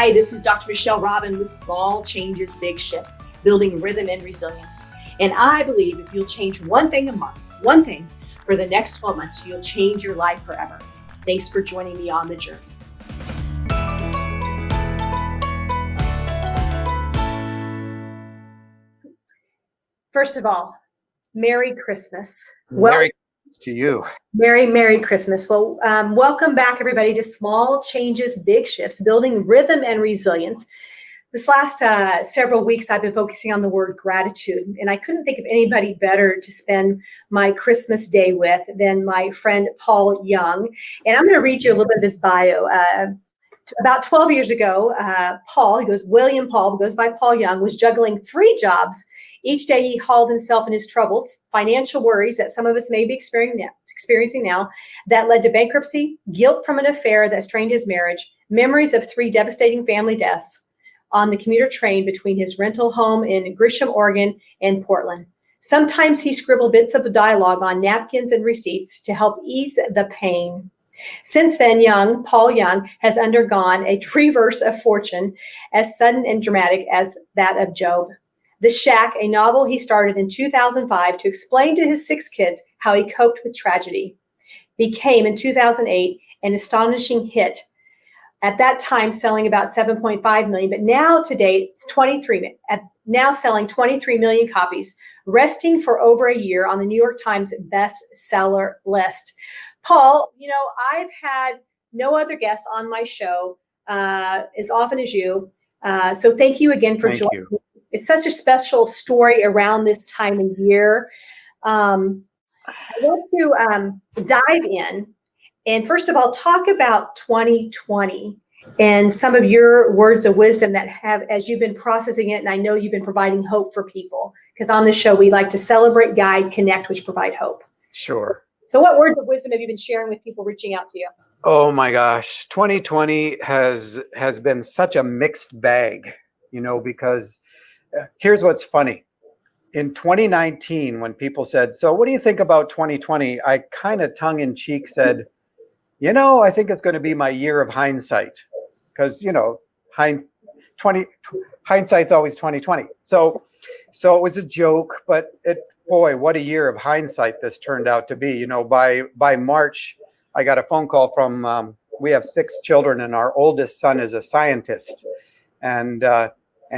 Hi, this is Dr. Michelle Robin with Small Changes, Big Shifts, Building Rhythm and Resilience. And I believe if you'll change one thing a month, one thing for the next 12 months, you'll change your life forever. Thanks for joining me on the journey. First of all, Merry Christmas. Merry Christmas to you. Merry Christmas. Well, welcome back, everybody, to Small Changes, Big Shifts, Building Rhythm and Resilience. This last several weeks, I've been focusing on the word gratitude, and I couldn't think of anybody better to spend my Christmas day with than my friend Paul Young. And I'm going to read you a little bit of his bio. About 12 years ago, William Paul, who goes by Paul Young, was juggling 3 jobs. Each day he hauled himself and his troubles, financial worries that some of us may be experiencing now, that led to bankruptcy, guilt from an affair that strained his marriage, memories of 3 devastating family deaths on the commuter train between his rental home in Grisham, Oregon, and Portland. Sometimes he scribbled bits of dialogue on napkins and receipts to help ease the pain. Since then, Paul Young has undergone a reverse of fortune as sudden and dramatic as that of Job. The Shack, a novel he started in 2005 to explain to his 6 kids how he coped with tragedy, became in 2008 an astonishing hit. At that time, selling about 7.5 million, but now to date, it's now selling 23 million copies, resting for over a year on the New York Times bestseller list. Paul, I've had no other guests on my show as often as you. So thank you again for joining me. It's such a special story around this time of year. I want to dive in and first of all, talk about 2020 and some of your words of wisdom that have, as you've been processing it, and I know you've been providing hope for people, because on this show, we like to celebrate, guide, connect, which provide hope. Sure. So what words of wisdom have you been sharing with people reaching out to you? Oh my gosh. 2020 has been such a mixed bag, because here's what's funny. In 2019, when people said, so what do you think about 2020? I kind of tongue in cheek said, I think it's going to be my year of hindsight, because, hindsight's always 2020. So it was a joke, but boy, what a year of hindsight this turned out to be. By March, I got a phone call from, we have 6 children and our oldest son is a scientist. And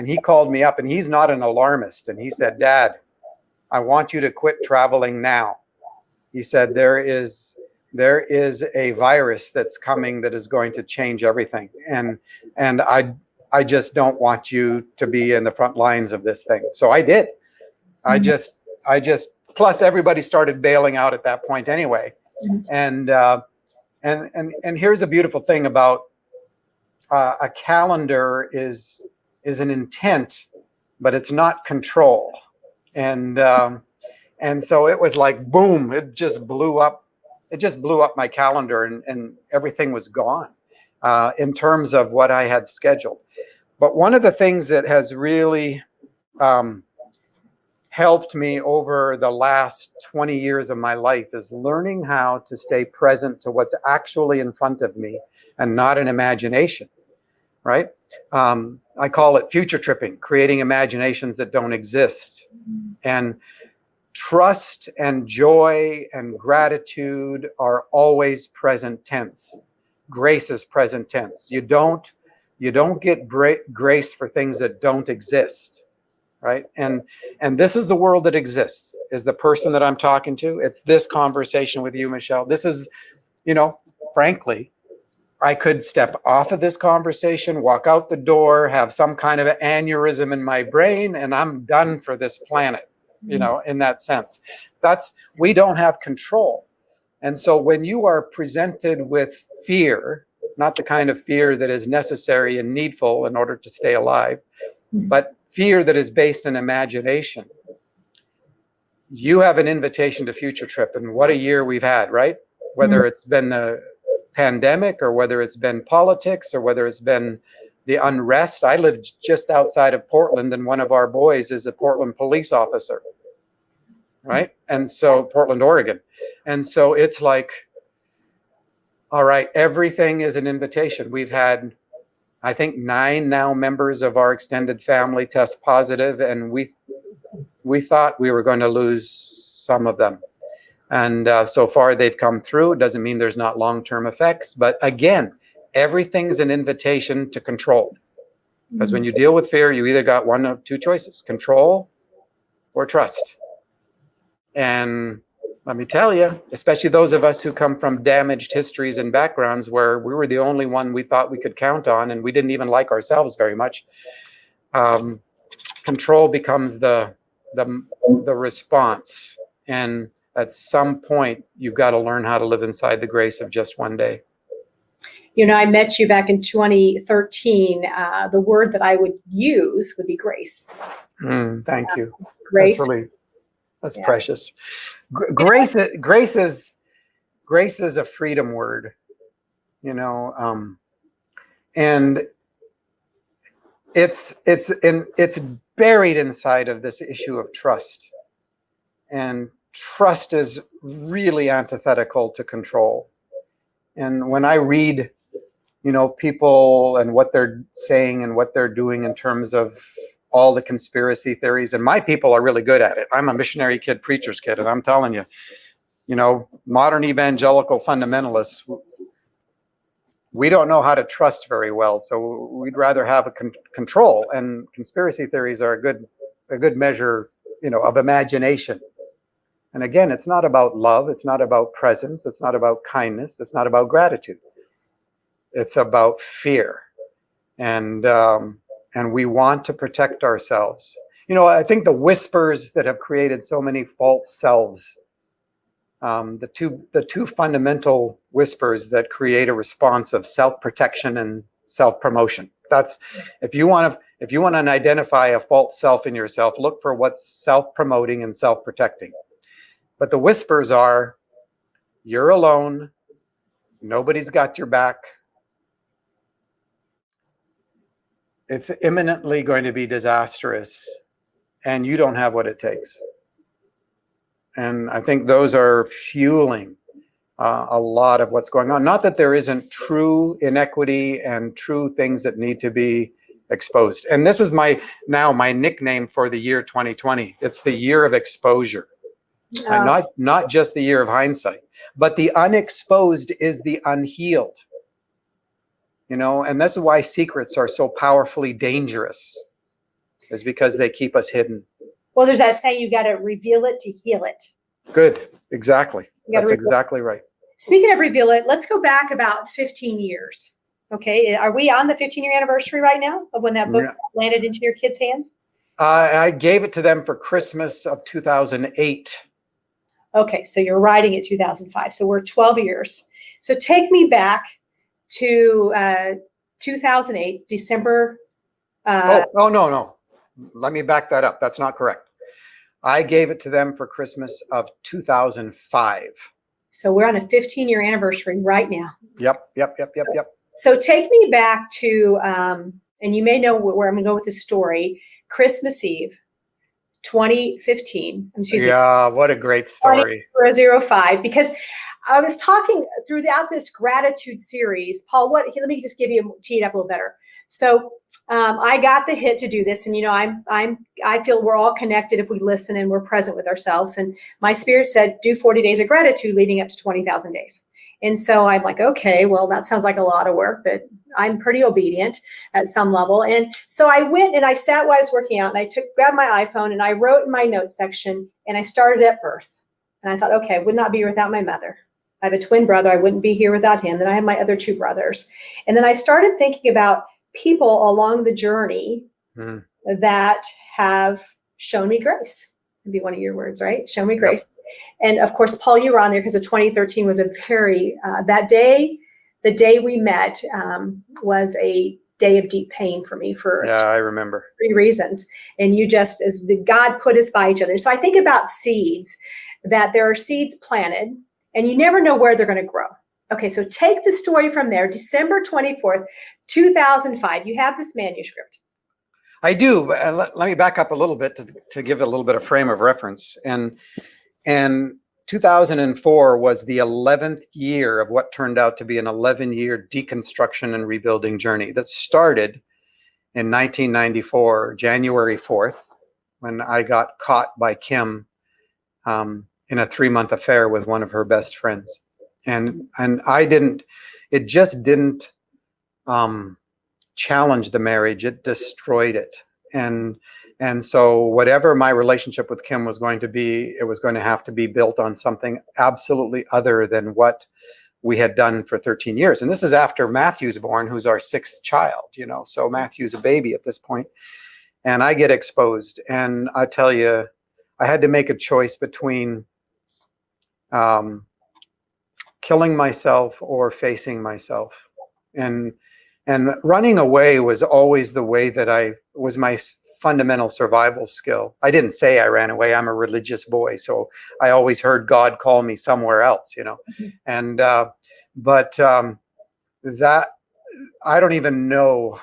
he called me up, and he's not an alarmist. And he said, Dad, I want you to quit traveling now. He said, there is a virus that's coming that is going to change everything. And I just don't want you to be in the front lines of this thing. So I did. I just, plus everybody started bailing out at that point anyway. And here's a beautiful thing about a calendar is an intent, but it's not control. And so it was like, boom, it just blew up. It just blew up my calendar, and everything was gone in terms of what I had scheduled. But one of the things that has really helped me over the last 20 years of my life is learning how to stay present to what's actually in front of me and not an imagination, right? I call it future tripping, creating imaginations that don't exist. And trust and joy and gratitude are always present tense. Grace is present tense. You don't get grace for things that don't exist, right? And this is the world that exists, is the person that I'm talking to. It's this conversation with you, Michelle. This is, frankly, I could step off of this conversation, walk out the door, have some kind of an aneurysm in my brain, and I'm done for this planet. In that sense, we don't have control. And so when you are presented with fear, not the kind of fear that is necessary and needful in order to stay alive, but fear that is based in imagination, you have an invitation to future trip. And what a year we've had, right? Whether it's been the pandemic, or whether it's been politics, or whether it's been the unrest. I live just outside of Portland, and one of our boys is a Portland police officer, right? And so Portland, Oregon. And so it's like, all right, everything is an invitation. We've had I think 9 now members of our extended family test positive, and we thought we were going to lose some of them. And so far they've come through. It doesn't mean there's not long-term effects, but again, everything's an invitation to control. Because when you deal with fear, you either got one of two choices: control or trust. And let me tell you, especially those of us who come from damaged histories and backgrounds where we were the only one we thought we could count on, and we didn't even like ourselves very much, control becomes the response. And at some point, you've got to learn how to live inside the grace of just one day. You know, I met you back in 2013. The word that I would use would be grace. Thank you. Grace. That's precious. Grace is a freedom word, you know, and it's buried inside of this issue of trust. And trust is really antithetical to control. And when I read, you know, people and what they're saying and what they're doing in terms of all the conspiracy theories, and my people are really good at it. I'm a missionary kid, preacher's kid, and I'm telling you, you know, modern evangelical fundamentalists, we don't know how to trust very well, so we'd rather have a control. And conspiracy theories are a good measure, you know, of imagination. And again, it's not about love, it's not about presence, it's not about kindness, it's not about gratitude. It's about fear. And we want to protect ourselves. You know, I think the whispers that have created so many false selves, the two fundamental whispers that create a response of self-protection and self-promotion. That's if you want to identify a false self in yourself, look for what's self-promoting and self-protecting. But the whispers are, you're alone, nobody's got your back, it's imminently going to be disastrous, and you don't have what it takes. And I think those are fueling a lot of what's going on. Not that there isn't true inequity and true things that need to be exposed. And this is my nickname for the year 2020. It's the year of exposure. And not just the year of hindsight, but the unexposed is the unhealed. You know, and this is why secrets are so powerfully dangerous, is because they keep us hidden. Well, there's that saying, you got to reveal it to heal it. Good. Exactly. That's exactly right. Speaking of reveal it, let's go back about 15 years. Okay. Are we on the 15-year anniversary right now of when that book landed into your kids' hands? I gave it to them for Christmas of 2008. Okay. So you're writing it 2005. So we're 12 years. So take me back to 2008, December. No. Let me back that up. That's not correct. I gave it to them for Christmas of 2005. So we're on a 15-year anniversary right now. Yep. So take me back to, and you may know where I'm going to go with this story, Christmas Eve, 2015. Yeah, what a great story. 2005, because I was talking throughout this gratitude series, Paul, let me just tee it up a little better. So I got the hit to do this, and you know, I feel we're all connected if we listen and we're present with ourselves. And my spirit said, do 40 days of gratitude leading up to 20,000 days. And so I'm like, okay, well, that sounds like a lot of work, but I'm pretty obedient at some level. And so I went and I sat while I was working out, and I grabbed my iPhone and I wrote in my notes section, and I started at birth. And I thought, okay, I would not be here without my mother. I have a twin brother. I wouldn't be here without him. Then I have my other two brothers. And then I started thinking about people along the journey that have shown me grace. It'd be one of your words, right? Show me grace. Yep. And of course, Paul, you were on there because the 2013 was a very, that day, the day we met was a day of deep pain for me for I remember 3 reasons. And you just, as the God put us by each other. So I think about seeds, that there are seeds planted and you never know where they're going to grow. Okay, so take the story from there, December 24th, 2005. You have this manuscript. I do. Let me back up a little bit to give it a little bit of frame of reference. And 2004 was the 11th year of what turned out to be an 11-year deconstruction and rebuilding journey that started in 1994, January 4th, when I got caught by Kim in a 3-month affair with one of her best friends. And it just didn't challenge the marriage, it destroyed it. And so whatever my relationship with Kim was going to be, it was going to have to be built on something absolutely other than what we had done for 13 years. And this is after Matthew's born, who's our 6th child, so Matthew's a baby at this point. And I get exposed. And I tell you, I had to make a choice between killing myself or facing myself. And running away was always the way that was my fundamental survival skill. I didn't say I ran away. I'm a religious boy, so I always heard God call me somewhere else, Mm-hmm. And that I don't even know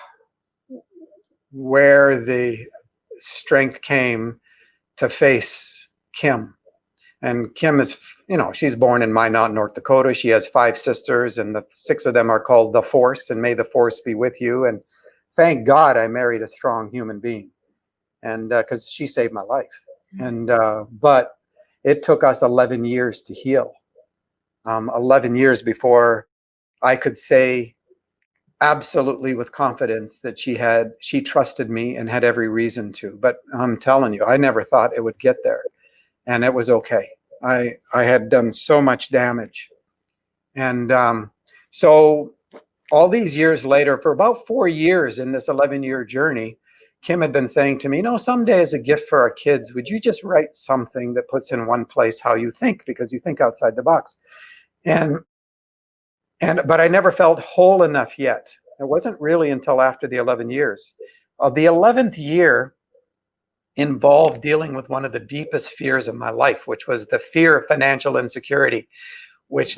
where the strength came to face Kim. And Kim is, she's born in Minot, North Dakota. She has 5 sisters, and the 6 of them are called the Force, and may the Force be with you. And thank God I married a strong human being, and because she saved my life. And but it took us 11 years to heal. 11 years before I could say absolutely with confidence that she trusted me and had every reason to. But I'm telling you, I never thought it would get there. And it was okay. I had done so much damage. And so all these years later, for about 4 years in this 11-year journey, Kim had been saying to me, someday as a gift for our kids, would you just write something that puts in one place how you think, because you think outside the box. But I never felt whole enough yet. It wasn't really until after the 11 years. The 11th year involved dealing with one of the deepest fears of my life, which was the fear of financial insecurity, which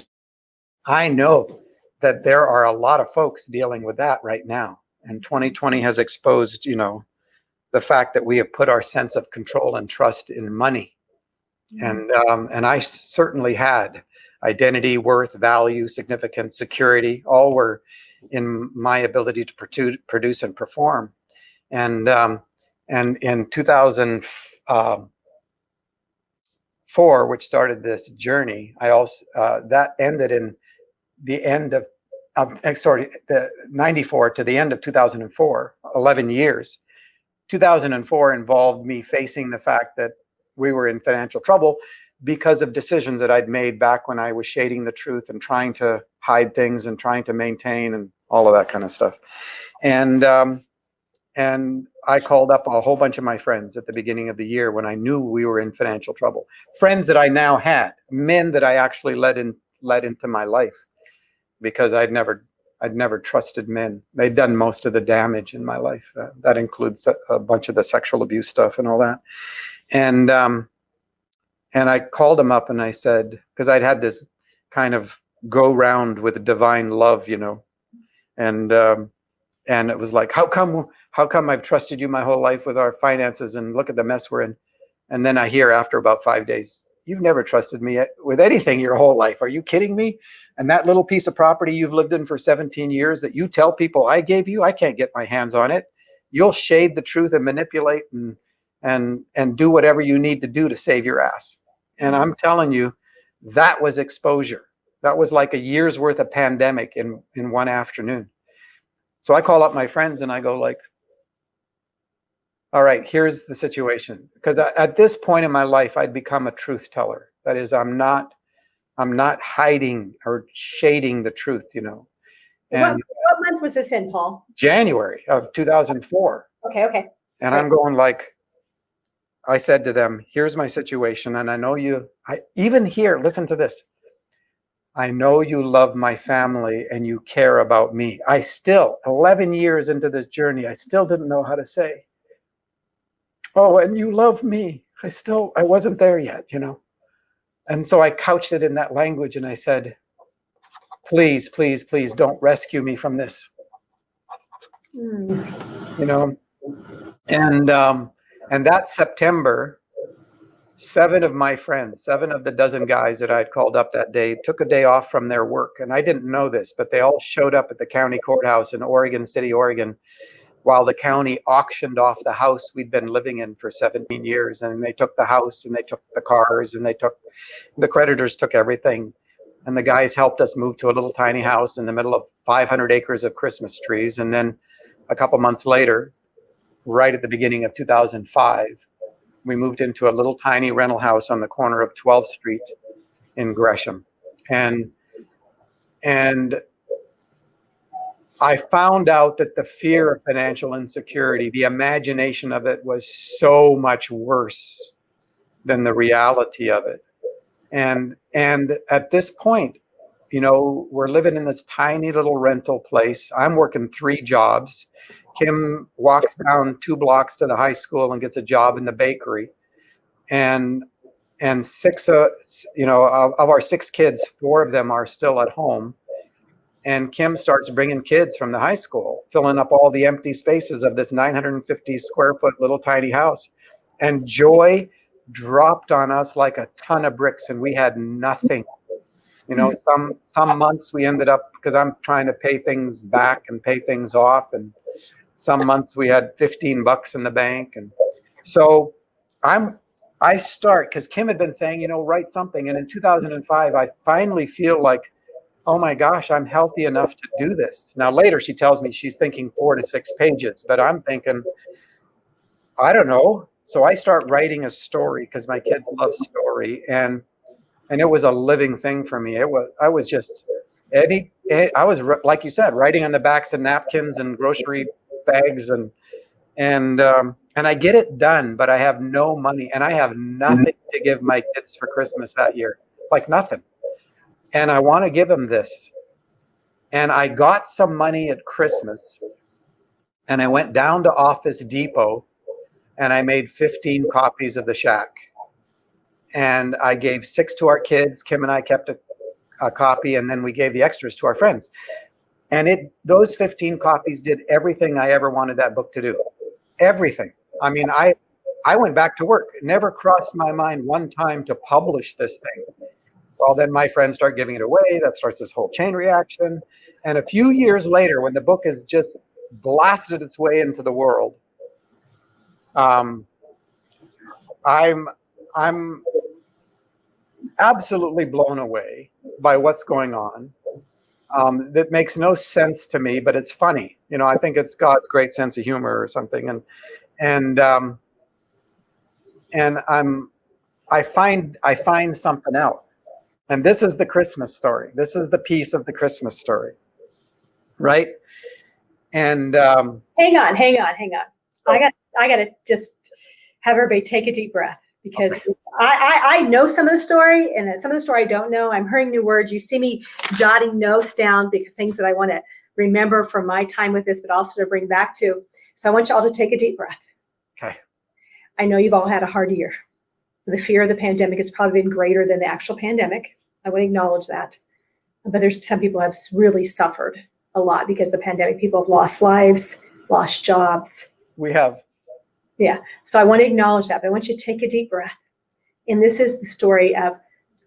I know that there are a lot of folks dealing with that right now. And 2020 has exposed, the fact that we have put our sense of control and trust in money. Mm-hmm. And I certainly had identity, worth, value, significance, security, all were in my ability to produce and perform. And in 2004, which started this journey, I also that ended in the end of the 94 to the end of 2004, 11 years. 2004 involved me facing the fact that we were in financial trouble because of decisions that I'd made back when I was shading the truth and trying to hide things and trying to maintain and all of that kind of stuff. And I called up a whole bunch of my friends at the beginning of the year when I knew we were in financial trouble. Friends that I now had, men that I actually let into my life, because I'd never trusted men. They'd done most of the damage in my life. That includes a bunch of the sexual abuse stuff and all that. And I called them up and I said, because I'd had this kind of go round with divine love, and it was like, how come I've trusted you my whole life with our finances, and look at the mess we're in. And then I hear after about 5 days, you've never trusted me with anything your whole life. Are you kidding me? And that little piece of property you've lived in for 17 years that you tell people I gave you, I can't get my hands on it. You'll shade the truth and manipulate and do whatever you need to do to save your ass. And I'm telling you, that was exposure. That was like a year's worth of pandemic in one afternoon. So I call up my friends and I go like, all right, here's the situation. Because at this point in my life, I'd become a truth teller. That is, I'm not hiding or shading the truth, And what month was this in, Paul? January of 2004. Okay. And I'm going like, I said to them, here's my situation. And I know even here, listen to this. I know you love my family and you care about me. I still, 11 years into this journey, I still didn't know how to say, oh, and you love me. I wasn't there yet, And so I couched it in that language and I said, please, please, please don't rescue me from this. And that September 7 of my friends, 7 of the dozen guys that I'd called up that day, took a day off from their work. And I didn't know this, but they all showed up at the county courthouse in Oregon City, Oregon, while the county auctioned off the house we'd been living in for 17 years. And they took the house and they took the cars and the creditors took everything. And the guys helped us move to a little tiny house in the middle of 500 acres of Christmas trees. And then a couple months later, right at the beginning of 2005, we moved into a little tiny rental house on the corner of 12th Street in Gresham. And I found out that the fear of financial insecurity, the imagination of it, was so much worse than the reality of it. And at this point, you know, we're living in this tiny little rental place. I'm working 3 jobs. Kim walks down 2 blocks to the high school and gets a job in the bakery. And 6, you know, of our 6 kids, 4 of them are still at home. And Kim starts bringing kids from the high school, filling up all the empty spaces of this 950 square foot little tiny house. And joy dropped on us like a ton of bricks, and we had nothing. You know, some months we ended up, because I'm trying to pay things back and pay things off, and some months we had $15 in the bank. And so I start, because Kim had been saying, you know, write something. And in 2005, I finally feel like, oh my gosh, I'm healthy enough to do this. Now later she tells me she's thinking 4 to 6 pages, but I'm thinking, I don't know. So I start writing a story, because my kids love story, and it was a living thing for me. I was like you said, writing on the backs of napkins and grocery bags, and I get it done, but I have no money, and I have nothing to give my kids for Christmas that year, like nothing. And I want to give them this. And I got some money at Christmas, and I went down to Office Depot, and I made 15 copies of The Shack. And I gave 6 to our kids. Kim and I kept a copy, and then we gave the extras to our friends. And those 15 copies did everything I ever wanted that book to do. Everything. I mean, I went back to work. It never crossed my mind one time to publish this thing. Well, then my friends start giving it away. That starts this whole chain reaction. And a few years later, when the book has just blasted its way into the world, I'm absolutely blown away by what's going on. That makes no sense to me, but it's funny. You know, I think it's God's great sense of humor or something. And I find something out. And this is the Christmas story. This is the piece of the Christmas story, right? And hang on. I got to just have everybody take a deep breath, because okay. I know some of the story, and some of the story I don't know. I'm hearing new words. You see me jotting notes down, because things that I want to remember from my time with this, but also to bring back to. So I want you all to take a deep breath. Okay. I know you've all had a hard year. The fear of the pandemic has probably been greater than the actual pandemic. I would acknowledge that. But there's some people have really suffered a lot because of the pandemic. People have lost lives, lost jobs. We have. Yeah. So I want to acknowledge that, but I want you to take a deep breath. And this is the story of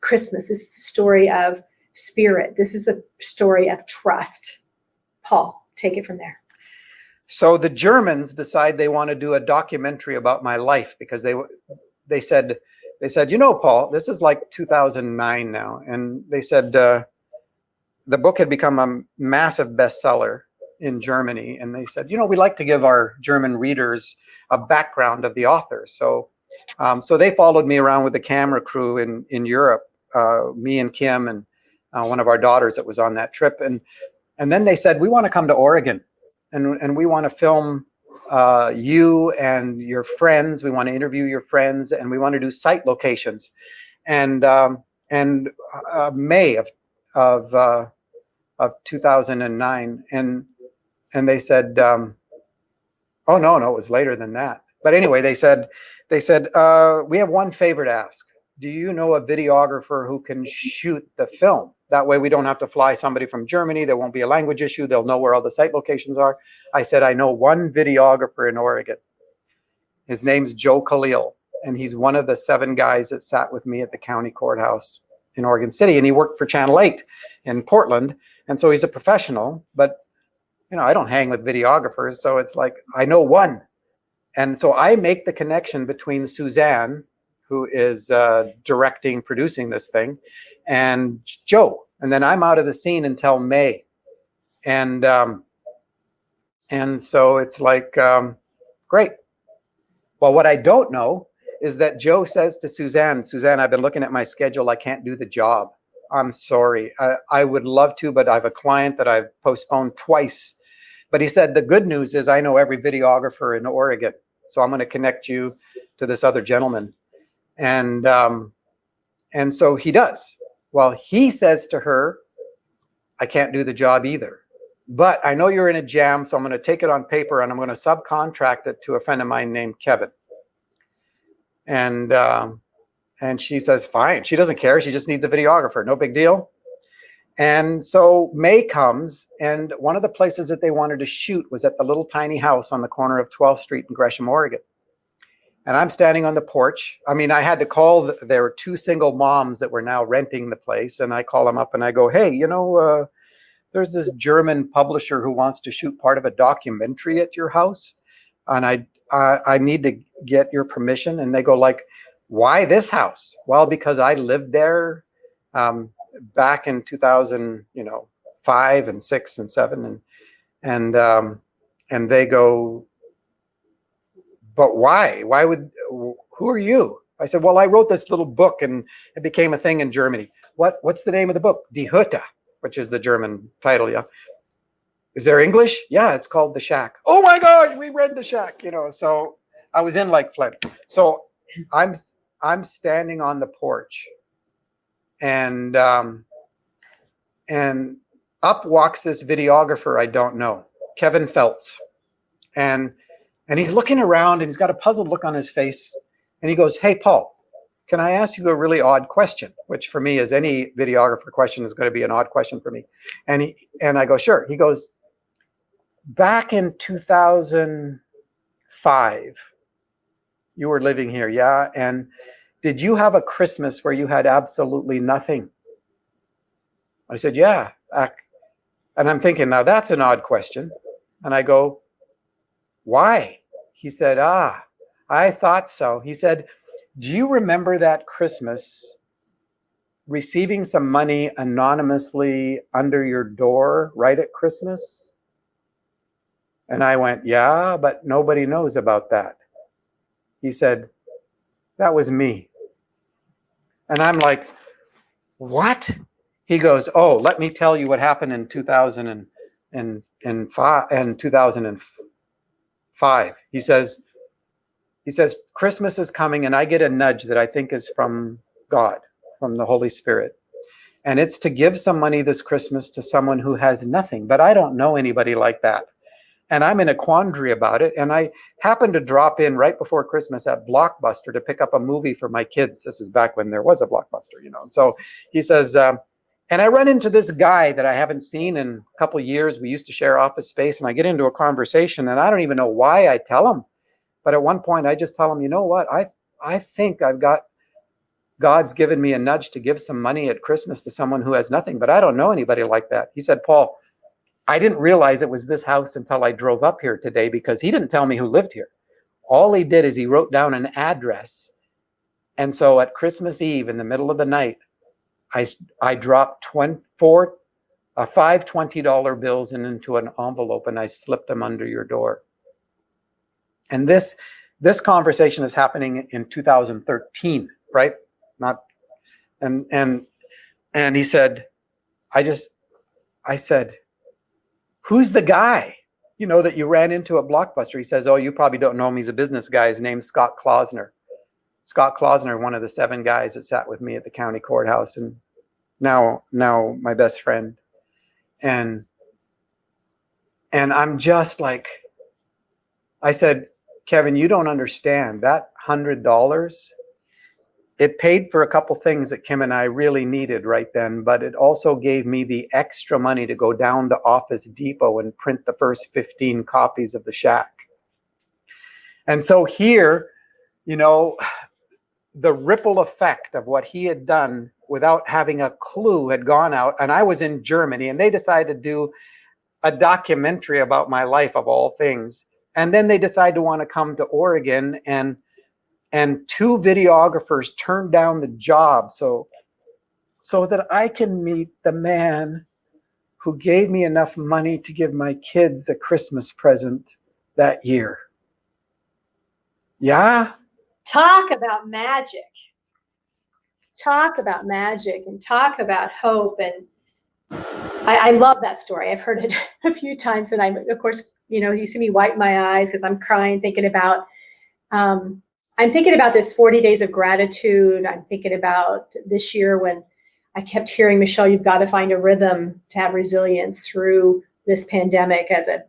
Christmas. This is the story of spirit. This is the story of trust. Paul, take it from there. So the Germans decide they want to do a documentary about my life, because they said, you know, Paul, this is like 2009 now. And they said the book had become a massive bestseller in Germany. And they said, you know, we'd like to give our German readers a background of the author. So they followed me around with the camera crew in Europe, me and Kim and one of our daughters that was on that trip. And then they said, we want to come to Oregon, and we want to film you and your friends. We want to interview your friends, and we want to do site locations. And May of 2009, and they said, oh no, it was later than that. But anyway, they said, we have one favor to ask. Do you know a videographer who can shoot the film? That way we don't have to fly somebody from Germany. There won't be a language issue. They'll know where all the site locations are. I said, I know one videographer in Oregon. His name's Joe Khalil. and he's one of the 7 guys that sat with me at the county courthouse in Oregon City, and he worked for Channel 8 in Portland, and so he's a professional. But I don't hang with videographers, so it's like I know one. And so I make the connection between Suzanne, who is directing, producing this thing, and Joe. And then I'm out of the scene until May. And so it's like, great. Well, what I don't know is that Joe says to Suzanne, I've been looking at my schedule. I can't do the job. I'm sorry. I would love to, but I have a client that I've postponed twice. But he said, the good news is I know every videographer in Oregon. So I'm going to connect you to this other gentleman. And so he does. Well, he says to her, I can't do the job either. But I know you're in a jam, so I'm going to take it on paper and I'm going to subcontract it to a friend of mine named Kevin. And she says, fine. She doesn't care. She just needs a videographer. No big deal. And so May comes, and one of the places that they wanted to shoot was at the little tiny house on the corner of 12th Street in Gresham, Oregon. And I'm standing on the porch. I mean, I had to call, there were 2 single moms that were now renting the place. And I call them up and I go, hey, there's this German publisher who wants to shoot part of a documentary at your house. And I need to get your permission. And they go like, why this house? Well, because I lived there back in 2005 and 6 and 7. And they go, but why? Who are you? I said, well, I wrote this little book and it became a thing in Germany. What's the name of the book? Die Hütte, which is the German title, yeah. Is there English? Yeah, it's called The Shack. Oh my God, we read The Shack, so I was in like Flint. So I'm standing on the porch and up walks this videographer I don't know, Kevin Feltz. And he's looking around and he's got a puzzled look on his face. And he goes, hey, Paul, can I ask you a really odd question? Which for me, as any videographer question is going to be an odd question for me. And I go, sure. He goes, back in 2005, you were living here, yeah? And did you have a Christmas where you had absolutely nothing? I said, yeah. And I'm thinking, now that's an odd question. And I go, why? He said, I thought so. He said, do you remember that Christmas receiving some money anonymously under your door right at Christmas? And I went, yeah, but nobody knows about that. He said, that was me. And I'm like, what? He goes, oh, let me tell you what happened in 2005. He says, Christmas is coming and I get a nudge that I think is from God, from the Holy Spirit. And it's to give some money this Christmas to someone who has nothing, but I don't know anybody like that. And I'm in a quandary about it. And I happened to drop in right before Christmas at Blockbuster to pick up a movie for my kids. This is back when there was a Blockbuster, And so he says, and I run into this guy that I haven't seen in a couple of years. We used to share office space, and I get into a conversation, and I don't even know why I tell him. But at one point, I just tell him, you know what? I think God's given me a nudge to give some money at Christmas to someone who has nothing, but I don't know anybody like that. He said, Paul, I didn't realize it was this house until I drove up here today because he didn't tell me who lived here. All he did is he wrote down an address. And so at Christmas Eve in the middle of the night, I dropped 5 $20 bills into an envelope and I slipped them under your door. And this conversation is happening in 2013, right? And he said, I said, who's the guy, that you ran into at Blockbuster? He says, oh, you probably don't know him. He's a business guy. His name's Scott Klausner. Scott Klausner, one of the 7 guys that sat with me at the county courthouse, and now my best friend. And I'm just like, I said, Kevin, you don't understand. That $100, it paid for a couple things that Kim and I really needed right then, but it also gave me the extra money to go down to Office Depot and print the first 15 copies of The Shack. And so here, the ripple effect of what he had done without having a clue had gone out. And I was in Germany, and they decided to do a documentary about my life, of all things. And then they decide to want to come to Oregon, and two videographers turned down the job so that I can meet the man who gave me enough money to give my kids a Christmas present that year. Yeah. Talk about magic. Talk about magic and talk about hope. And I love that story. I've heard it a few times. And of course, you see me wipe my eyes because I'm crying, I'm thinking about this 40 days of gratitude. I'm thinking about this year when I kept hearing, Michelle, you've got to find a rhythm to have resilience through this pandemic as a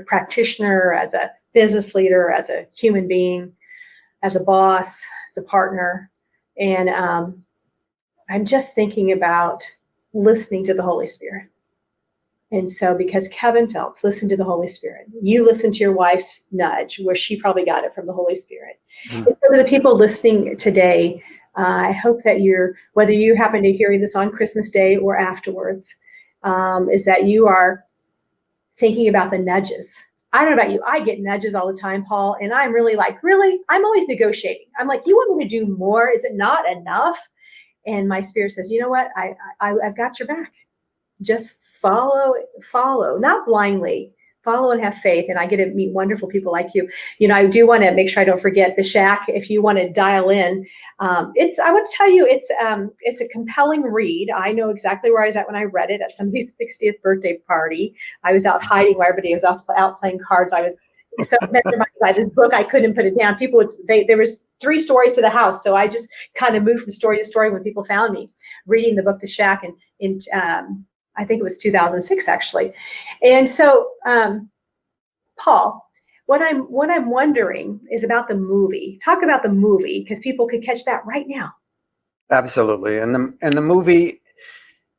practitioner, as a business leader, as a human being, as a boss, as a partner. And I'm just thinking about listening to the Holy Spirit. And so, because Kevin Phelps listened to the Holy Spirit, you listened to your wife's nudge, where she probably got it from the Holy Spirit. Mm-hmm. And so, to the people listening today, I hope that whether you happen to hear this on Christmas Day or afterwards, is that you are thinking about the nudges. I don't know about you. I get nudges all the time, Paul, and I'm really like, really? I'm always negotiating. I'm like, you want me to do more? Is it not enough? And my spirit says, you know what? I've got your back. Just follow, not blindly, follow and have faith. And I get to meet wonderful people like you. I do want to make sure I don't forget the Shack. If you want to dial in, I want to tell you, it's a compelling read. I know exactly where I was at when I read it at somebody's 60th birthday party. I was out hiding while everybody was also out playing cards. I was so mesmerized by this book, I couldn't put it down. There was 3 stories to the house. So I just kind of moved from story to story when people found me reading the book, The Shack, and I think it was 2006 actually. And so, Paul, what I'm wondering is about the movie. Talk about the movie, because people could catch that right now. Absolutely. And the movie,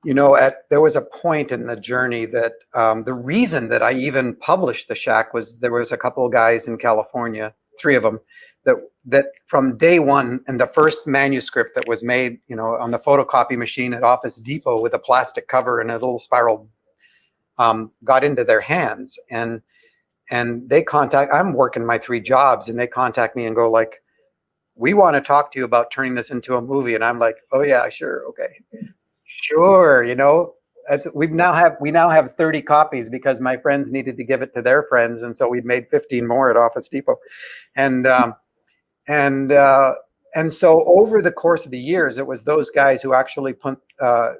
there was a point in the journey that the reason that I even published The Shack was there was a couple of guys in California, 3 of them, that from day one, and the first manuscript that was made, on the photocopy machine at Office Depot with a plastic cover and a little spiral, got into their hands. And I'm working my 3 jobs, and they contact me and go like, we want to talk to you about turning this into a movie. And I'm like, oh yeah, sure. Okay. Sure. We now have 30 copies because my friends needed to give it to their friends. And so we'd made 15 more at Office Depot. And so over the course of the years, it was those guys who actually put, the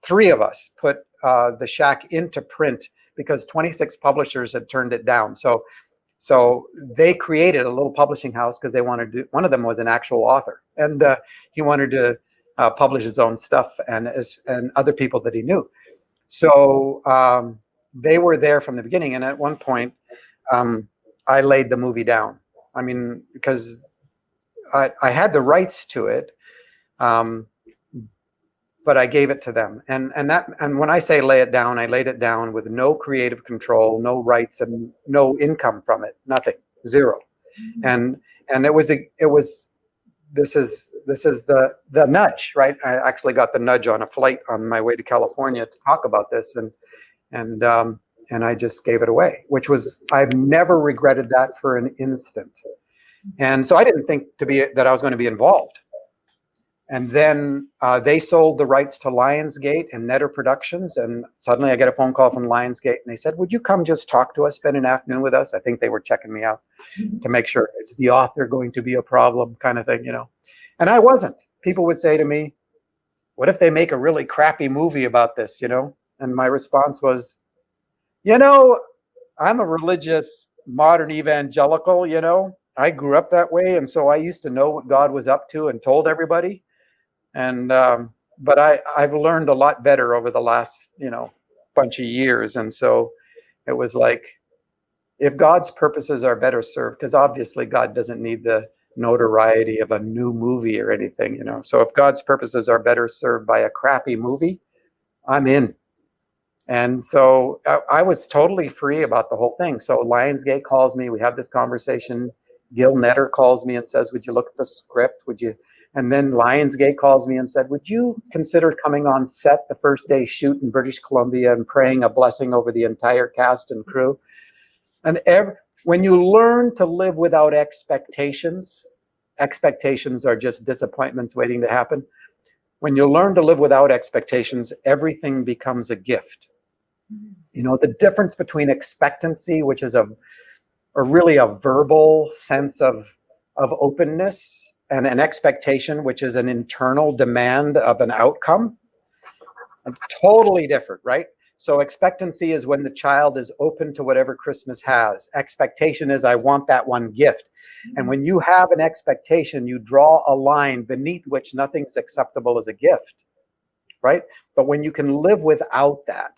3 of us put The Shack into print, because 26 publishers had turned it down. So they created a little publishing house because they wanted to. One of them was an actual author, and he wanted to publish his own stuff and other people that he knew. So they were there from the beginning. And at one point, I laid the movie down. I mean, because I had the rights to it, but I gave it to them. And when I say lay it down, I laid it down with no creative control, no rights, and no income from it, nothing, 0. And this is the nudge, right? I actually got the nudge on a flight on my way to California to talk about this, and I just gave it away, which was, I've never regretted that for an instant. And so I didn't think that I was going to be involved. And then they sold the rights to Lionsgate and Netter Productions. And suddenly I get a phone call from Lionsgate, and they said, would you come just talk to us, spend an afternoon with us? I think they were checking me out to make sure, is the author going to be a problem, kind of thing, And I wasn't. People would say to me, what if they make a really crappy movie about this, And my response was, I'm a religious modern evangelical, I grew up that way. And so I used to know what God was up to and told everybody. And but I've learned a lot better over the last bunch of years. And so it was like, if God's purposes are better served, because obviously God doesn't need the notoriety of a new movie or anything, so if God's purposes are better served by a crappy movie, I'm in. And so I was totally free about the whole thing. So Lionsgate calls me, we have this conversation. Gil Netter calls me and says, would you look at the script? Would you? And then Lionsgate calls me and said, would you consider coming on set the first day shoot in British Columbia and praying a blessing over the entire cast and crew? And when you learn to live without expectations, expectations are just disappointments waiting to happen. When you learn to live without expectations, everything becomes a gift. You know, the difference between expectancy, which is really a verbal sense of openness, and an expectation, which is an internal demand of an outcome, totally different, right? So expectancy is when the child is open to whatever Christmas has. Expectation is, I want that one gift. And when you have an expectation, you draw a line beneath which nothing's acceptable as a gift, right? But when you can live without that,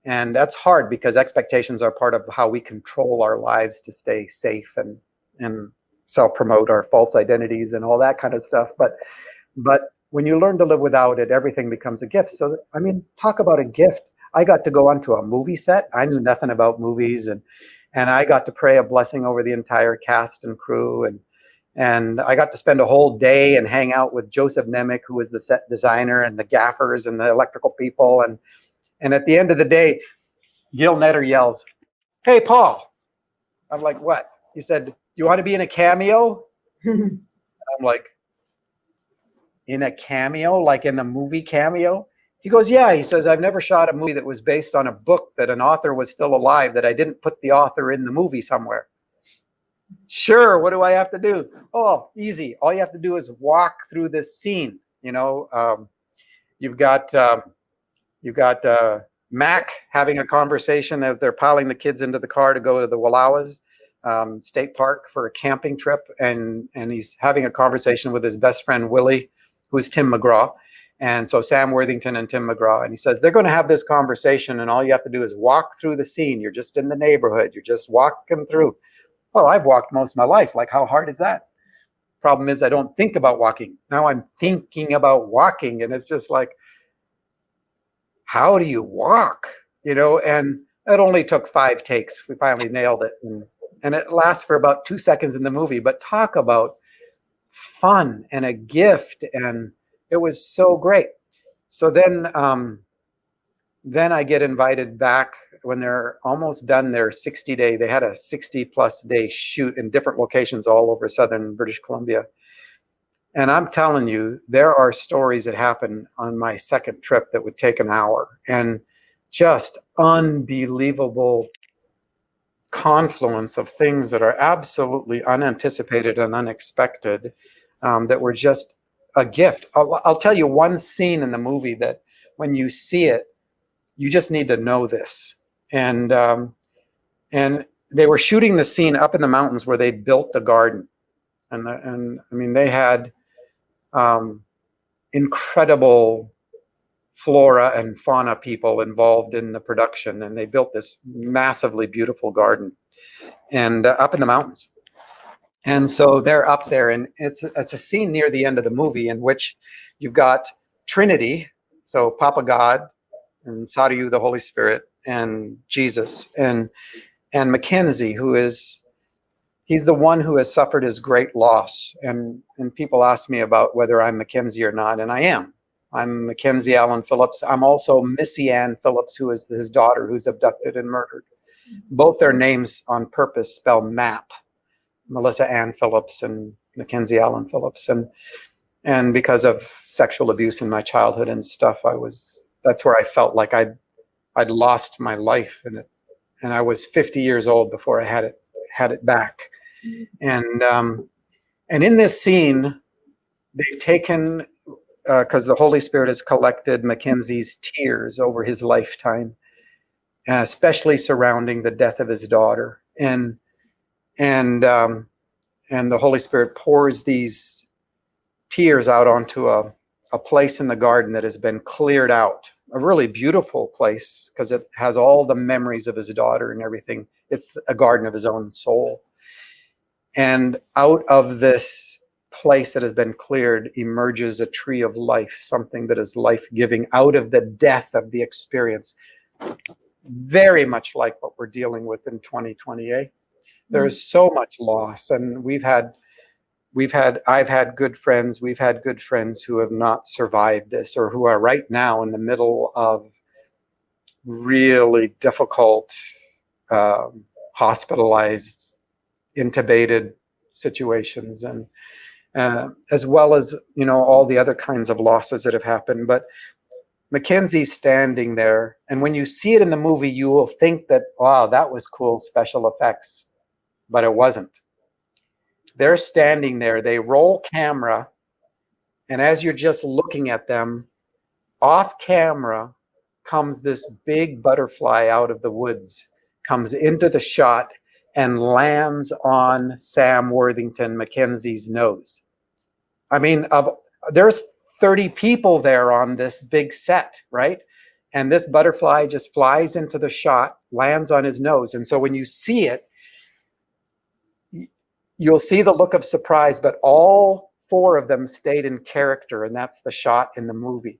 and that's hard because expectations are part of how we control our lives to stay safe and self-promote our false identities and all that kind of stuff. But when you learn to live without it, everything becomes a gift. So, I mean, talk about a gift. I got to go onto a movie set. I knew nothing about movies, and I got to pray a blessing over the entire cast and crew, and I got to spend a whole day and hang out with Joseph Nemec, who was the set designer, and the gaffers and the electrical people. And at the end of the day, Gil Netter yells, "Hey, Paul." I'm like, "What?" He said, "Do you want to be in a cameo?" I'm like, "In a cameo? Like in a movie cameo?" He goes, "Yeah." He says, "I've never shot a movie that was based on a book that an author was still alive, that I didn't put the author in the movie somewhere." "Sure, what do I have to do?" "Oh, easy. All you have to do is walk through this scene. You know, you've got Mac having a conversation as they're piling the kids into the car to go to the Wallowas State Park for a camping trip, and he's having a conversation with his best friend Willie, who's Tim McGraw. And so Sam Worthington and Tim McGraw, and he says, they're going to have this conversation, and all you have to do is walk through the scene. You're just in the neighborhood. You're just walking through. Well, I've walked most of my life. Like, how hard is that? Problem is, I don't think about walking. Now I'm thinking about walking, and it's just like, how do you walk? You know, and it only took 5 takes. We finally nailed it. And it lasts for about 2 seconds in the movie, but talk about fun and a gift. And it was so great. So then I get invited back when they're almost done their 60-day. They had a 60+ day shoot in different locations all over southern British Columbia. And I'm telling you, there are stories that happen on my second trip that would take an hour, and just unbelievable confluence of things that are absolutely unanticipated and unexpected, that were just a gift. I'll tell you one scene in the movie that when you see it, you just need to know this. And they were shooting the scene up in the mountains where they built the garden. And I mean, they had incredible flora and fauna people involved in the production, and they built this massively beautiful garden and up in the mountains. And so they're up there, and it's a scene near the end of the movie in which you've got Trinity, so Papa God and Sariu, the Holy Spirit, and Jesus, and Mackenzie, he's the one who has suffered his great loss. And people ask me about whether I'm Mackenzie or not, and I am. I'm Mackenzie Allen Phillips. I'm also Missy Ann Phillips, who is his daughter, who's abducted and murdered. Both their names on purpose spell map. Melissa Ann Phillips and Mackenzie Allen Phillips. And because of sexual abuse in my childhood and stuff, that's where I felt like I'd lost my life in it. And I was 50 years old before I had it back. And in this scene, they've taken, because the Holy Spirit has collected Mackenzie's tears over his lifetime, especially surrounding the death of his daughter. And the Holy Spirit pours these tears out onto a place in the garden that has been cleared out, a really beautiful place because it has all the memories of his daughter and everything. It's a garden of his own soul. And out of this place that has been cleared emerges a tree of life, something that is life-giving out of the death of the experience. Very much like what we're dealing with in 2020, There's so much loss, and I've had good friends, we've had good friends who have not survived this, or who are right now in the middle of really difficult, hospitalized, intubated situations, and as well as, you know, all the other kinds of losses that have happened. But Mackenzie's standing there, and when you see it in the movie, you will think that, wow, that was cool special effects, but it wasn't. They're standing there, they roll camera, and as you're just looking at them, off camera comes this big butterfly out of the woods, comes into the shot, and lands on Sam Worthington Mackenzie's nose. I mean, there's 30 people there on this big set, right? And this butterfly just flies into the shot, lands on his nose. And so when you see it, you'll see the look of surprise, but all four of them stayed in character, and that's the shot in the movie.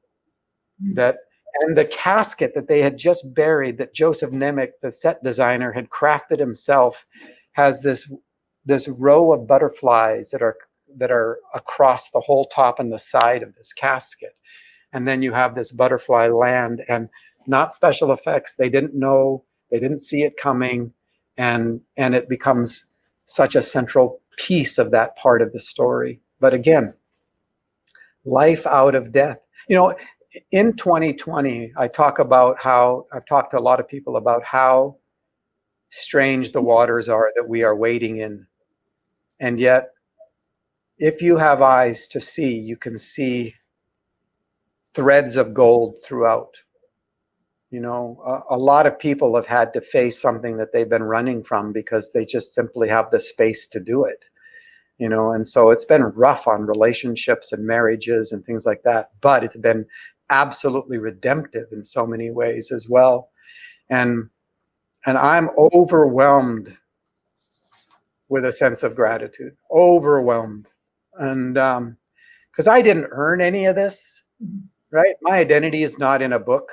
And the casket that they had just buried, that Joseph Nemec, the set designer, had crafted himself, has this row of butterflies that are across the whole top and the side of this casket. And then you have this butterfly land, and not special effects. They didn't know, they didn't see it coming, and it becomes such a central piece of that part of the story. But again, life out of death. You know, in 2020, I've talked to a lot of people about how strange the waters are that we are wading in. And yet, if you have eyes to see, you can see threads of gold throughout. You know, a lot of people have had to face something that they've been running from because they just simply have the space to do it. You know, and so it's been rough on relationships and marriages and things like that, but it's been absolutely redemptive in so many ways as well. And I'm overwhelmed with a sense of gratitude, overwhelmed. And because I didn't earn any of this, right? My identity is not in a book.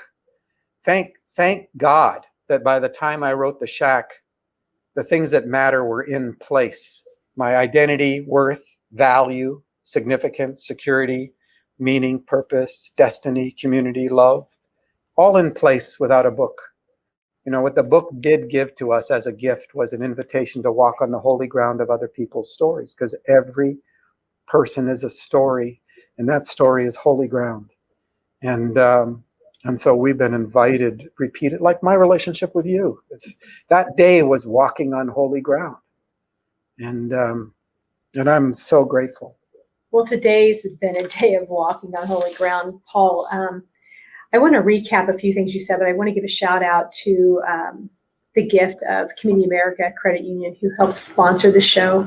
Thank God that by the time I wrote The Shack, the things that matter were in place. My identity, worth, value, significance, security, meaning, purpose, destiny, community, love, all in place without a book. You know, what the book did give to us as a gift was an invitation to walk on the holy ground of other people's stories, because every person is a story, and that story is holy ground. And so we've been invited, repeated, like my relationship with you. That day was walking on holy ground. And I'm so grateful. Well, today's been a day of walking on holy ground, Paul. I want to recap a few things you said, but I want to give a shout out to the gift of Community America Credit Union, who helps sponsor the show,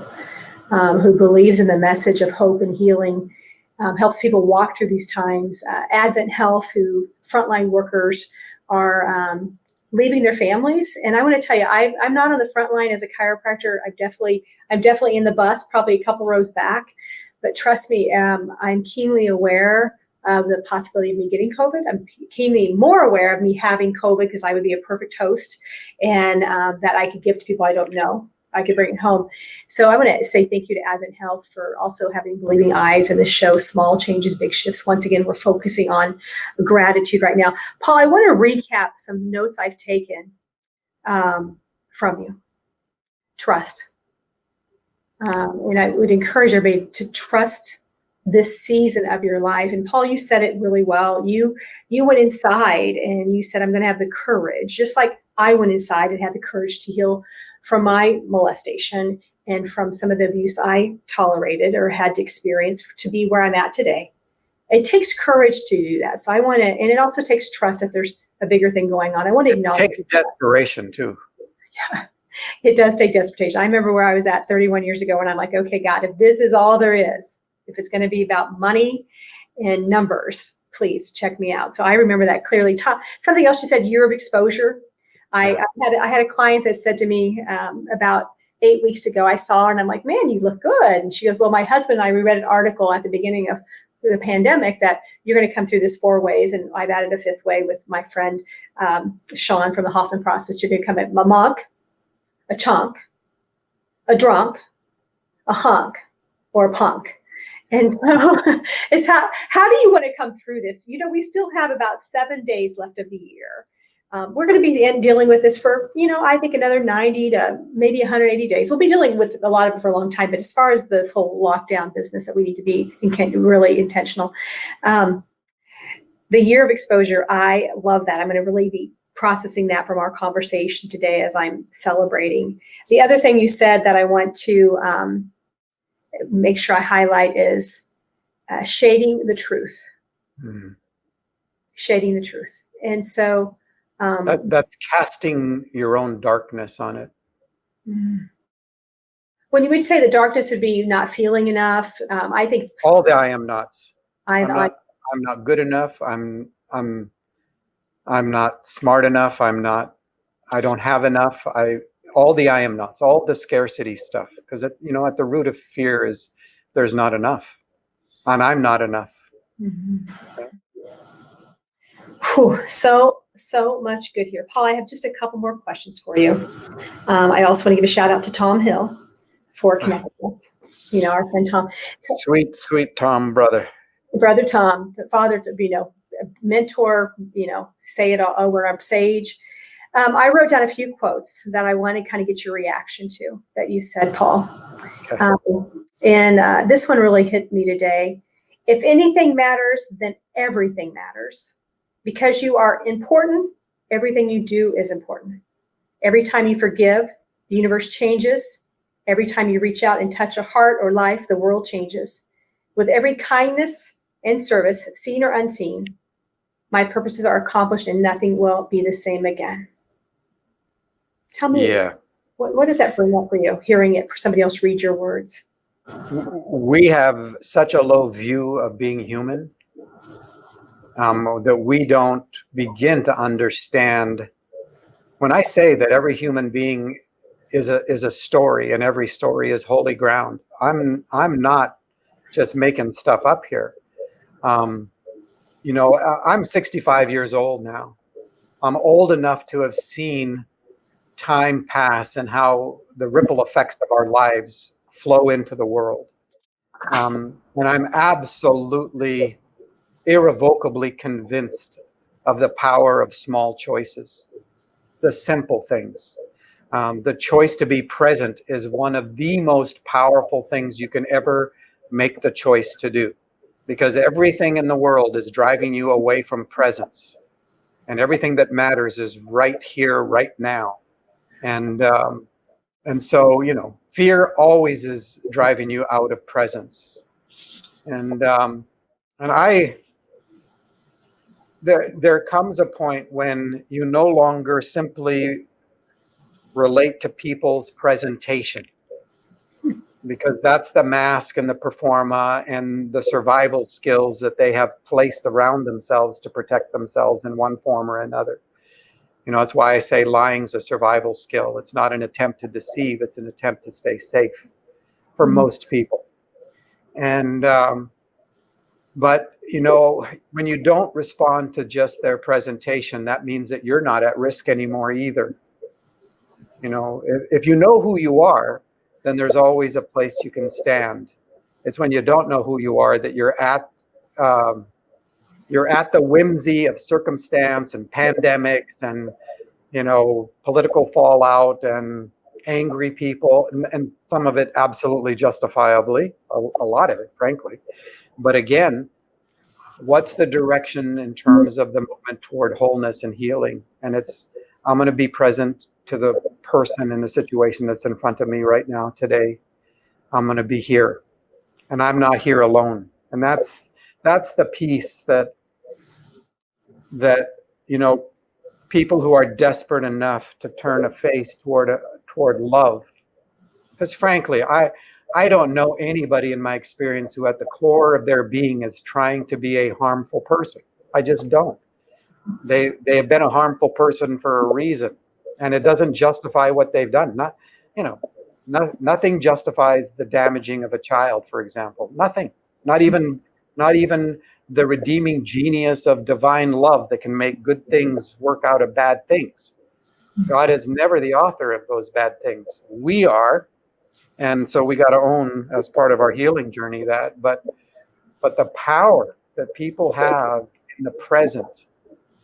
who believes in the message of hope and healing, helps people walk through these times. Advent Health, who frontline workers are leaving their families. And I want to tell you, I'm not on the front line as a chiropractor. I'm definitely in the bus, probably a couple rows back. But trust me, I'm keenly aware of the possibility of me getting COVID. I'm keenly more aware of me having COVID, because I would be a perfect host, and that I could give to people I don't know. I could bring it home. So I want to say thank you to Advent Health for also having believing eyes in the show, Small Changes, Big Shifts. Once again, we're focusing on gratitude right now. Paul, I want to recap some notes I've taken from you. Trust. And I would encourage everybody to trust this season of your life. And Paul, you said it really well. You went inside and you said, I'm going to have the courage, just like I went inside and had the courage to heal from my molestation and from some of the abuse I tolerated or had to experience to be where I'm at today. It takes courage to do that. So I want to, and it also takes trust if there's a bigger thing going on. I want to acknowledge it takes desperation too. Yeah, it does take desperation. I remember where I was at 31 years ago, and I'm like, okay, God, if this is all there is, if it's going to be about money and numbers, please check me out. So I remember that clearly. Something else you said, year of exposure. I had a client that said to me about 8 weeks ago, I saw her and I'm like, man, you look good. And she goes, well, my husband and I, we read an article at the beginning of the pandemic that you're going to come through this 4 ways. And I've added a 5th way with my friend, Sean from the Hoffman Process. You're going to come at a monk, a chunk, a drunk, a hunk, or a punk. And so it's how do you want to come through this? We still have about 7 days left of the year. We're going to be dealing with this for, I think another 90 to maybe 180 days. We'll be dealing with a lot of it for a long time. But as far as this whole lockdown business that we need to be really intentional. The year of exposure, I love that. I'm going to really be processing that from our conversation today as I'm celebrating. The other thing you said that I want to make sure I highlight is shading the truth. Mm. Shading the truth. And so that's casting your own darkness on it. When you would say the darkness would be not feeling enough, I think all the I am nots. I'm not good enough. I'm not smart enough. I don't have enough. All the I am nots, all the scarcity stuff, because at the root of fear is there's not enough, and I'm not enough. Mm-hmm. Whew, so much good here, Paul. I have just a couple more questions for you. I also want to give a shout out to Tom Hill for connecting us. Our friend Tom. Sweet Tom, brother Tom, father, mentor. Say it all over our sage. I wrote down a few quotes that I want to kind of get your reaction to that you said, Paul. Okay. And this one really hit me today. If anything matters, then everything matters. Because you are important, everything you do is important. Every time you forgive, the universe changes. Every time you reach out and touch a heart or life, the world changes. With every kindness and service, seen or unseen, my purposes are accomplished and nothing will be the same again. Tell me, what does that bring up for you, hearing it for somebody else read your words? We have such a low view of being human that we don't begin to understand. When I say that every human being is a story and every story is holy ground, I'm not just making stuff up here. I'm 65 years old now. I'm old enough to have seen time pass and how the ripple effects of our lives flow into the world. And I'm absolutely, irrevocably convinced of the power of small choices, the simple things. The choice to be present is one of the most powerful things you can ever make the choice to do, because everything in the world is driving you away from presence, and everything that matters is right here, right now. And so, fear always is driving you out of presence. And there comes a point when you no longer simply relate to people's presentation, because that's the mask and the performa and the survival skills that they have placed around themselves to protect themselves in one form or another. That's why I say lying's a survival skill. It's not an attempt to deceive. It's an attempt to stay safe for most people. And, but, when you don't respond to just their presentation, that means that you're not at risk anymore either. If you know who you are, then there's always a place you can stand. It's when you don't know who you are that you're at the whimsy of circumstance and pandemics and political fallout and angry people, and some of it absolutely justifiably, a lot of it, frankly. But again, what's the direction in terms of the movement toward wholeness and healing? And I'm going to be present to the person in the situation that's in front of me right now today. I'm going to be here, and I'm not here alone. And that's the piece that people who are desperate enough to turn a face toward love. Because frankly, I don't know anybody in my experience who at the core of their being is trying to be a harmful person. I just don't. They have been a harmful person for a reason, and it doesn't justify what they've done. Nothing justifies the damaging of a child, for example. Nothing. Not even the redeeming genius of divine love that can make good things work out of bad things. God is never the author of those bad things. We are, And so we got to own as part of our healing journey that, but the power that people have in the present.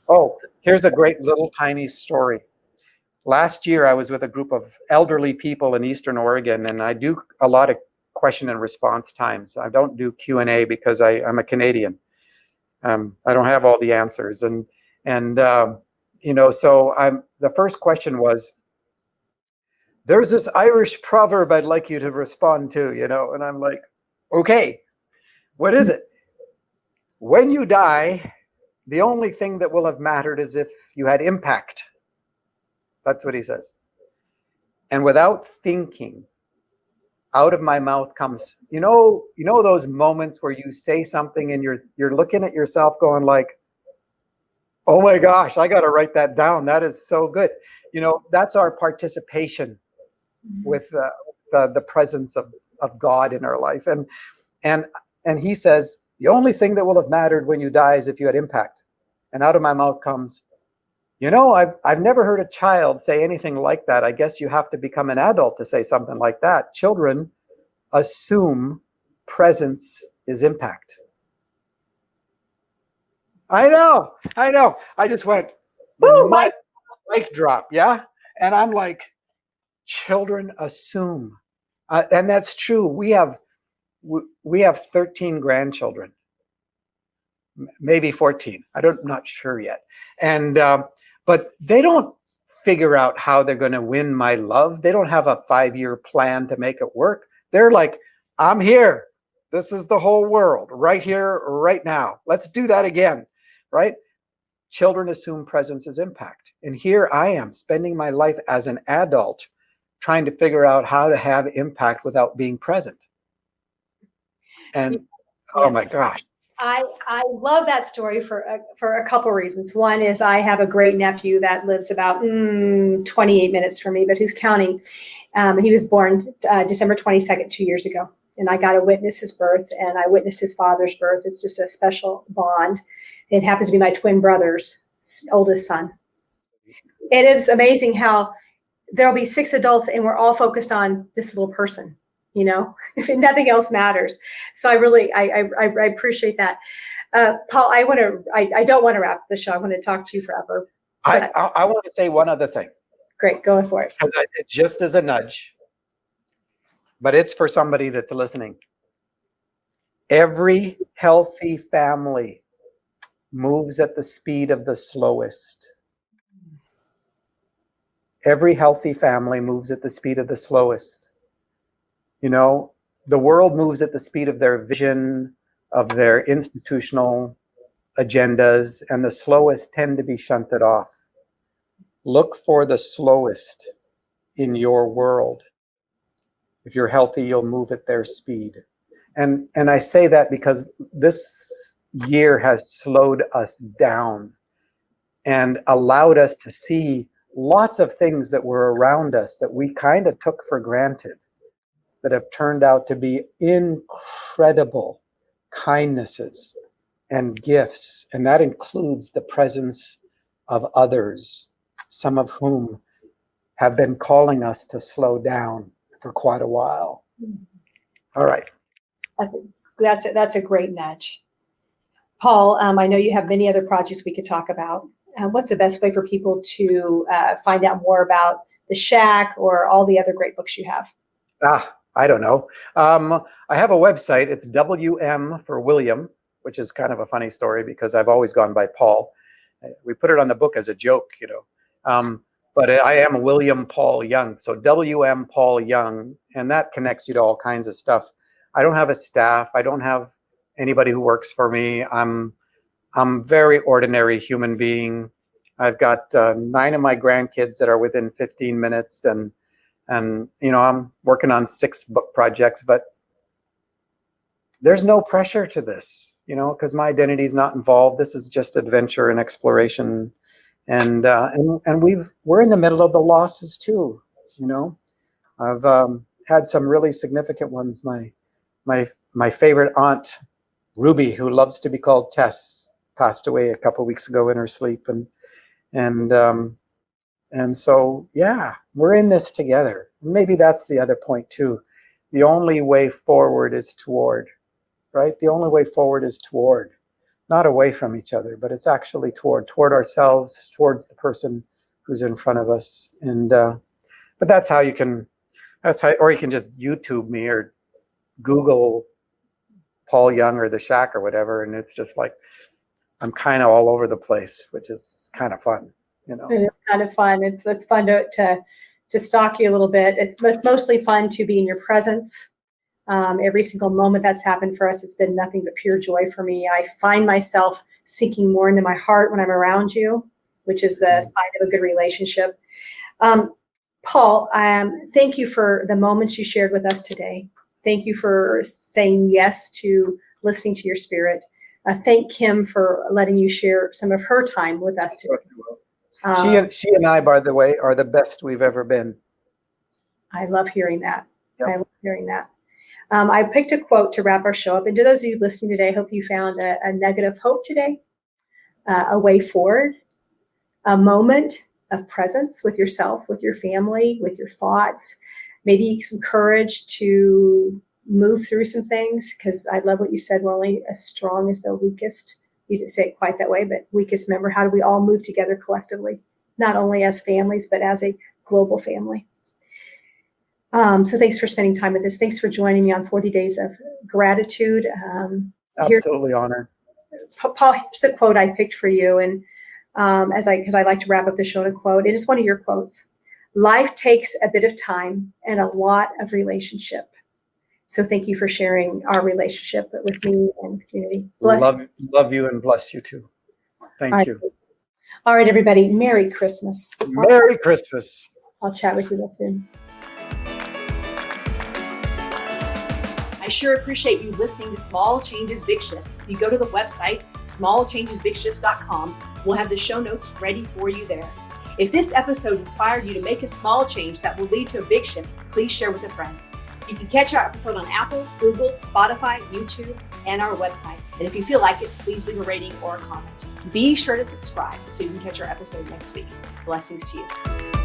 Oh, here's a great little tiny story. Last year, I was with a group of elderly people in Eastern Oregon, and I do a lot of question and response times. I don't do Q&A because I'm a Canadian. I don't have all the answers, and so the first question was, there's this Irish proverb I'd like you to respond to, and I'm like, okay, what is it? When you die, the only thing that will have mattered is if you had impact. That's what he says. And without thinking, out of my mouth comes, those moments where you say something and you're looking at yourself going like, oh my gosh, I got to write that down. That is so good. That's our participation with the presence of God in our life. And he says, the only thing that will have mattered when you die is if you had impact. And out of my mouth comes, I've never heard a child say anything like that. I guess you have to become an adult to say something like that. Children assume presence is impact. I know. I just went, mic drop, yeah? And I'm like, children assume. And that's true. We have 13 grandchildren, maybe 14. I'm not sure yet. And but they don't figure out how they're going to win my love. They don't have a 5-year plan to make it work. They're like, I'm here. This is the whole world right here, right now. Let's do that again, right? Children assume presence is impact. And here I am spending my life as an adult trying to figure out how to have impact without being present. And oh my gosh. I love that story for a couple of reasons. One is I have a great nephew that lives about 28 minutes from me, but who's counting. He was born December 22nd, 2 years ago. And I got to witness his birth, and I witnessed his father's birth. It's just a special bond. It happens to be my twin brother's oldest son. It is amazing how there'll be 6 adults and we're all focused on this little person, if nothing else matters. So I appreciate that. Paul, I don't want to wrap the show. I want to talk to you forever. I want to say one other thing. Great, go for it. Because it's just as a nudge, but it's for somebody that's listening. Every healthy family moves at the speed of the slowest. Every healthy family moves at the speed of the slowest. The world moves at the speed of their vision, of their institutional agendas, and the slowest tend to be shunted off. Look for the slowest in your world. If you're healthy, you'll move at their speed. And I say that because this year has slowed us down and allowed us to see lots of things that were around us that we kind of took for granted, that have turned out to be incredible kindnesses and gifts. And that includes the presence of others, some of whom have been calling us to slow down for quite a while. All right. That's a great nudge. Paul, I know you have many other projects we could talk about. What's the best way for people to find out more about The Shack or all the other great books you have? I don't know. I have a website. It's WM for William, which is kind of a funny story because I've always gone by Paul. We put it on the book as a joke, but I am William Paul Young. So WM Paul Young, and that connects you to all kinds of stuff. I don't have a staff. I don't have anybody who works for me. I'm very ordinary human being. I've got 9 of my grandkids that are within 15 minutes, and I'm working on 6 book projects, but there's no pressure to this, because my identity is not involved. This is just adventure and exploration, and we're in the middle of the losses too. I've had some really significant ones. My favorite aunt, Ruby, who loves to be called Tess, passed away a couple of weeks ago in her sleep, and so, yeah, we're in this together. Maybe that's the other point too. the only way forward is toward, right? The only way forward is toward, not away from each other, but it's actually toward ourselves, towards the person who's in front of us. And, but that's how you can, or you can just YouTube me or Google Paul Young or The Shack or whatever. And it's just like, I'm kind of all over the place, which is kind of fun, you know. And it's kind of fun. It's fun to stalk you a little bit. It's mostly fun to be in your presence. Every single moment that's happened for us has been nothing but pure joy for me. I find myself sinking more into my heart when I'm around you, which is the sign of a good relationship. Paul, thank you for the moments you shared with us today. Thank you for saying yes to listening to your spirit. Thank Kim for letting you share some of her time with us today. She and I, by the way, are the best we've ever been. I love hearing that. Yep. I love hearing that. I picked a quote to wrap our show up. And to those of you listening today, I hope you found a nugget of hope today, a way forward, a moment of presence with yourself, with your family, with your thoughts, maybe some courage to move through some things, because I love what you said, we're only as strong as the weakest. You didn't say it quite that way, but weakest member. How do we all move together collectively, not only as families, but as a global family? So thanks for spending time with us. Thanks for joining me on 40 Days of Gratitude. Absolutely honored. Paul, here's the quote I picked for you. And because I like to wrap up the show to quote, it is one of your quotes. Life takes a bit of time and a lot of relationship. So thank you for sharing our relationship with me and the community. Love you and bless you too. Thank you. All right, everybody. Merry Christmas. Merry Christmas. I'll chat with you real soon. I sure appreciate you listening to Small Changes, Big Shifts. If you go to the website, smallchangesbigshifts.com, we'll have the show notes ready for you there. If this episode inspired you to make a small change that will lead to a big shift, please share with a friend. You can catch our episode on Apple, Google, Spotify, YouTube, and our website. And if you feel like it, please leave a rating or a comment. Be sure to subscribe so you can catch our episode next week. Blessings to you.